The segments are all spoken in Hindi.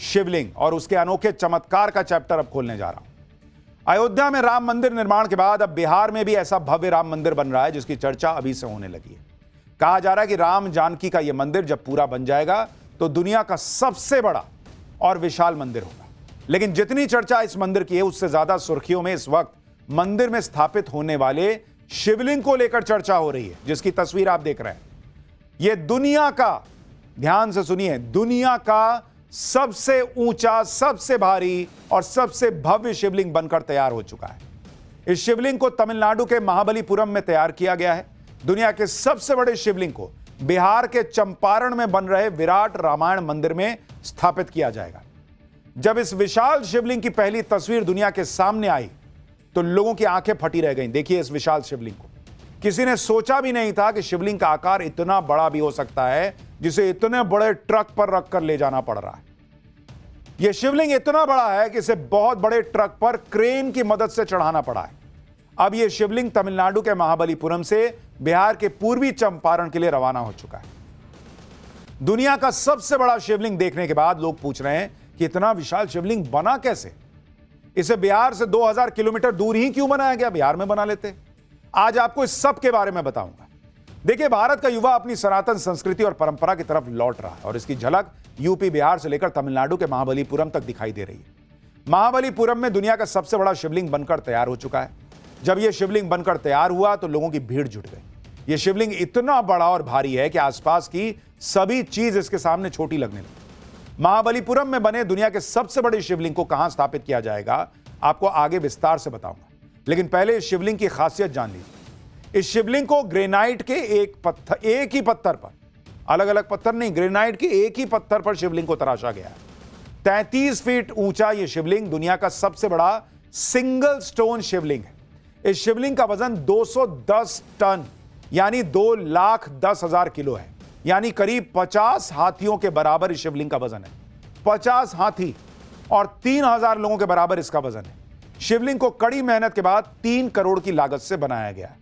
शिवलिंग और उसके अनोखे चमत्कार का चैप्टर अब खोलने जा रहा हूं। अयोध्या में राम मंदिर निर्माण के बाद अब बिहार में भी ऐसा भव्य राम मंदिर बन रहा है जिसकी चर्चा अभी से होने लगी है। कहा जा रहा है कि राम जानकी का यह मंदिर जब पूरा बन जाएगा तो दुनिया का सबसे बड़ा और विशाल मंदिर होगा। लेकिन जितनी चर्चा इस मंदिर की है उससे ज्यादा सुर्खियों में इस वक्त मंदिर में स्थापित होने वाले शिवलिंग को लेकर चर्चा हो रही है, जिसकी तस्वीर आप देख रहे हैं। यह दुनिया का, ध्यान से सुनिए, दुनिया का सबसे ऊंचा, सबसे भारी और सबसे भव्य शिवलिंग बनकर तैयार हो चुका है। इस शिवलिंग को तमिलनाडु के महाबलीपुरम में तैयार किया गया है। दुनिया के सबसे बड़े शिवलिंग को बिहार के चंपारण में बन रहे विराट रामायण मंदिर में स्थापित किया जाएगा। जब इस विशाल शिवलिंग की पहली तस्वीर दुनिया के सामने आई तो लोगों की आंखें फटी रह गईं। देखिए इस विशाल शिवलिंग को, किसी ने सोचा भी नहीं था कि शिवलिंग का आकार इतना बड़ा भी हो सकता है, जिसे इतने बड़े ट्रक पर रखकर ले जाना पड़ रहा है। यह शिवलिंग इतना बड़ा है कि इसे बहुत बड़े ट्रक पर क्रेन की मदद से चढ़ाना पड़ा है। अब यह शिवलिंग तमिलनाडु के महाबलीपुरम से बिहार के पूर्वी चंपारण के लिए रवाना हो चुका है। दुनिया का सबसे बड़ा शिवलिंग देखने के बाद लोग पूछ रहे हैं कि इतना विशाल शिवलिंग बना कैसे? इसे बिहार से 2000 किलोमीटर दूर ही क्यों बनाया गया? बिहार में बना लेते। आज आपको इस सब के बारे में बताऊंगा। देखिए, भारत का युवा अपनी सनातन संस्कृति और परंपरा की तरफ लौट रहा है और इसकी झलक यूपी, बिहार से लेकर तमिलनाडु के महाबलीपुरम तक दिखाई दे रही है। महाबलीपुरम में दुनिया का सबसे बड़ा शिवलिंग बनकर तैयार हो चुका है। जब यह शिवलिंग बनकर तैयार हुआ तो लोगों की भीड़ जुट गई। यह शिवलिंग इतना बड़ा और भारी है कि आसपास की सभी चीज इसके सामने छोटी लगने लगी। महाबलीपुरम में बने दुनिया के सबसे बड़े शिवलिंग को कहां स्थापित किया जाएगा, आपको आगे विस्तार से बताऊंगा। लेकिन पहले इस शिवलिंग की खासियत जान लीजिए। इस शिवलिंग को ग्रेनाइट के एक ही पत्थर पर, अलग अलग पत्थर नहीं, ग्रेनाइट के एक ही पत्थर पर शिवलिंग को तराशा गया है। 33 फीट ऊंचा यह शिवलिंग दुनिया का सबसे बड़ा सिंगल स्टोन शिवलिंग है। इस शिवलिंग का वजन 210 टन यानी 2,10,000 किलो है, यानी करीब 50 हाथियों के बराबर इस शिवलिंग का वजन है। 50 हाथी और 3000 लोगों के बराबर इसका वजन है। शिवलिंग को कड़ी मेहनत के बाद 3 करोड़ की लागत से बनाया गया है।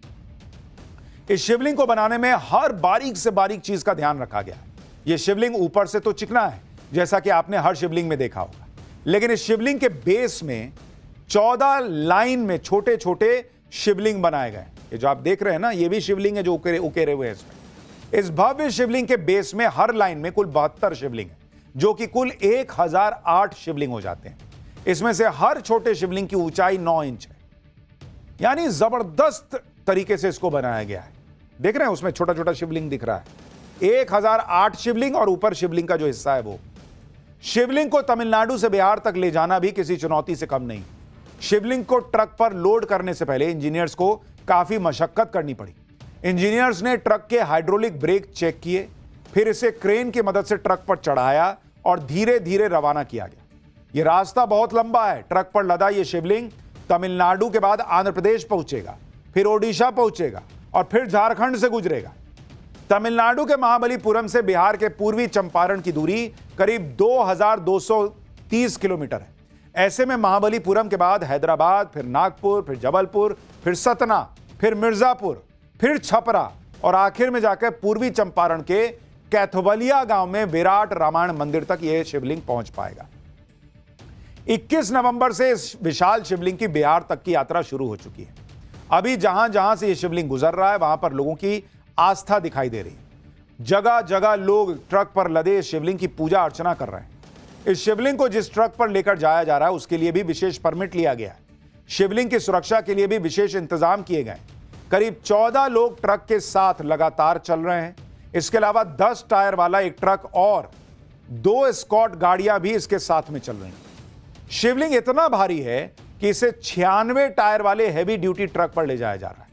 इस शिवलिंग को बनाने में हर बारीक से बारीक चीज का ध्यान रखा गया है। यह शिवलिंग ऊपर से तो चिकना है, जैसा कि आपने हर शिवलिंग में देखा होगा, लेकिन इस शिवलिंग के बेस में 14 लाइन में छोटे छोटे शिवलिंग बनाए गए। ये जो आप देख रहे हैं ना, ये भी शिवलिंग है जो उकेरे हुए हैं इसमें। इस भव्य शिवलिंग के बेस में हर लाइन में कुल 72 शिवलिंग है, जो कि कुल 1008 शिवलिंग हो जाते हैं। इसमें से हर छोटे शिवलिंग की ऊंचाई 9 इंच है, यानी जबरदस्त तरीके से इसको बनाया गया है। देख रहे हैं उसमें छोटा छोटा शिवलिंग दिख रहा है। 1008 शिवलिंग और ऊपर शिवलिंग का जो हिस्सा है वो। शिवलिंग को तमिलनाडु से बिहार तक ले जाना भी किसी चुनौती से कम नहीं। शिवलिंग को ट्रक पर लोड करने से पहले इंजीनियर्स को काफी मशक्कत करनी पड़ी। इंजीनियर्स ने ट्रक के हाइड्रोलिक ब्रेक चेक किए, फिर इसे क्रेन की मदद से ट्रक पर चढ़ाया और धीरे धीरे रवाना किया गया। यह रास्ता बहुत लंबा है। ट्रक पर लदा यह शिवलिंग तमिलनाडु के बाद आंध्र प्रदेश पहुंचेगा, फिर ओडिशा पहुंचेगा और फिर झारखंड से गुजरेगा। तमिलनाडु के महाबलीपुरम से बिहार के पूर्वी चंपारण की दूरी करीब 2230 किलोमीटर है। ऐसे में महाबलीपुरम के बाद हैदराबाद, फिर नागपुर, फिर जबलपुर, फिर सतना, फिर मिर्जापुर, फिर छपरा और आखिर में जाकर पूर्वी चंपारण के कैथोवलिया गांव में विराट रामायण मंदिर तक यह शिवलिंग पहुंच पाएगा। 21 नवंबर से इस विशाल शिवलिंग की बिहार तक की यात्रा शुरू हो चुकी है। अभी जहां जहां से यह शिवलिंग गुजर रहा है वहां पर लोगों की आस्था दिखाई दे रही है। जगह जगह लोग ट्रक पर लदे इस शिवलिंग की पूजा अर्चना कर रहे हैं। इस शिवलिंग को जिस ट्रक पर लेकर जाया जा रहा है उसके लिए भी विशेष परमिट लिया गया है। शिवलिंग की सुरक्षा के लिए भी विशेष इंतजाम किए गए। करीब 14 लोग ट्रक के साथ लगातार चल रहे हैं। इसके अलावा 10 टायर वाला एक ट्रक और 2 स्कॉट गाड़ियां भी इसके साथ में चल रही हैं। शिवलिंग इतना भारी है कि इसे 96 टायर वाले हैवी ड्यूटी ट्रक पर ले जाया जा रहा है।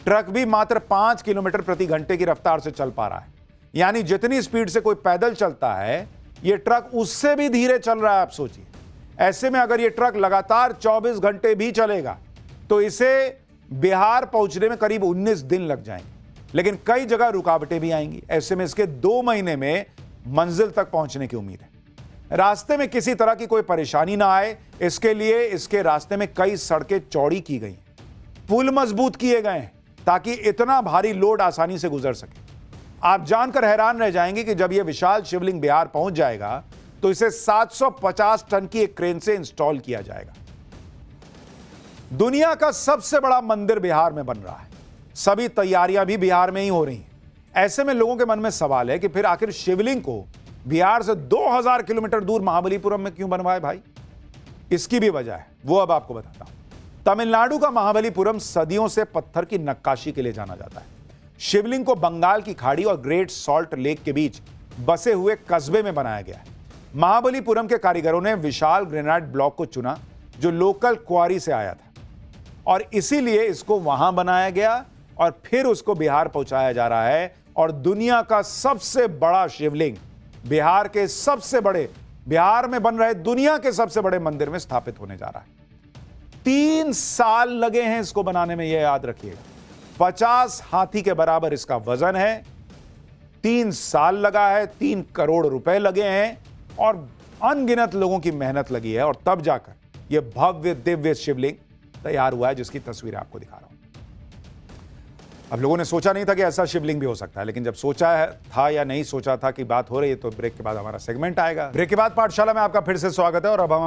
ट्रक भी मात्र 5 किलोमीटर प्रति घंटे की रफ्तार से चल पा रहा है, यानी जितनी स्पीड से कोई पैदल चलता है यह ट्रक उससे भी धीरे चल रहा है। आप सोचिए, ऐसे में अगर यह ट्रक लगातार 24 घंटे भी चलेगा तो इसे बिहार पहुंचने में करीब 19 दिन लग जाएंगे, लेकिन कई जगह रुकावटें भी आएंगी। ऐसे में इसके 2 महीने में मंजिल तक पहुंचने की उम्मीद है। रास्ते में किसी तरह की कोई परेशानी ना आए, इसके लिए इसके रास्ते में कई सड़कें चौड़ी की गई हैं, पुल मजबूत किए गए हैं ताकि इतना भारी लोड आसानी से गुजर सके। आप जानकर हैरान रह जाएंगे कि जब यह विशाल शिवलिंग बिहार पहुंच जाएगा तो इसे 750 टन की एक क्रेन से इंस्टॉल किया जाएगा। दुनिया का सबसे बड़ा मंदिर बिहार में बन रहा है। सभी तैयारियां भी बिहार में ही हो रही हैं। ऐसे में लोगों के मन में सवाल है कि फिर आखिर शिवलिंग को बिहार से 2000 किलोमीटर दूर महाबलीपुरम में क्यों बनवाए भाई? इसकी भी वजह है, वो अब आपको बताता हूं। तमिलनाडु का महाबलीपुरम सदियों से पत्थर की नक्काशी के लिए जाना जाता है। शिवलिंग को बंगाल की खाड़ी और ग्रेट सॉल्ट लेक के बीच बसे हुए कस्बे में बनाया गया है। महाबलीपुरम के कारीगरों ने विशाल ग्रेनाइट ब्लॉक को चुना जो लोकल क्वारी से आया था, और इसीलिए इसको वहां बनाया गया और फिर उसको बिहार पहुंचाया जा रहा है। और दुनिया का सबसे बड़ा शिवलिंग बिहार के सबसे बड़े, बिहार में बन रहे दुनिया के सबसे बड़े मंदिर में स्थापित होने जा रहा है। 3 साल लगे हैं इसको बनाने में, यह याद रखिएगा। 50 हाथी के बराबर इसका वजन है। 3 साल लगा है, 3 करोड़ रुपए लगे हैं और अनगिनत लोगों की मेहनत लगी है, और तब जाकर यह भव्य दिव्य शिवलिंग तैयार हुआ है, जिसकी तस्वीर आपको दिखा रहा हूं। अब लोगों ने सोचा नहीं था कि ऐसा शिवलिंग भी हो सकता है, लेकिन जब सोचा था या नहीं सोचा था कि बात हो रही है, तो ब्रेक के बाद हमारा सेगमेंट आएगा। ब्रेक के बाद पाठशाला में आपका फिर से स्वागत है। और अब हम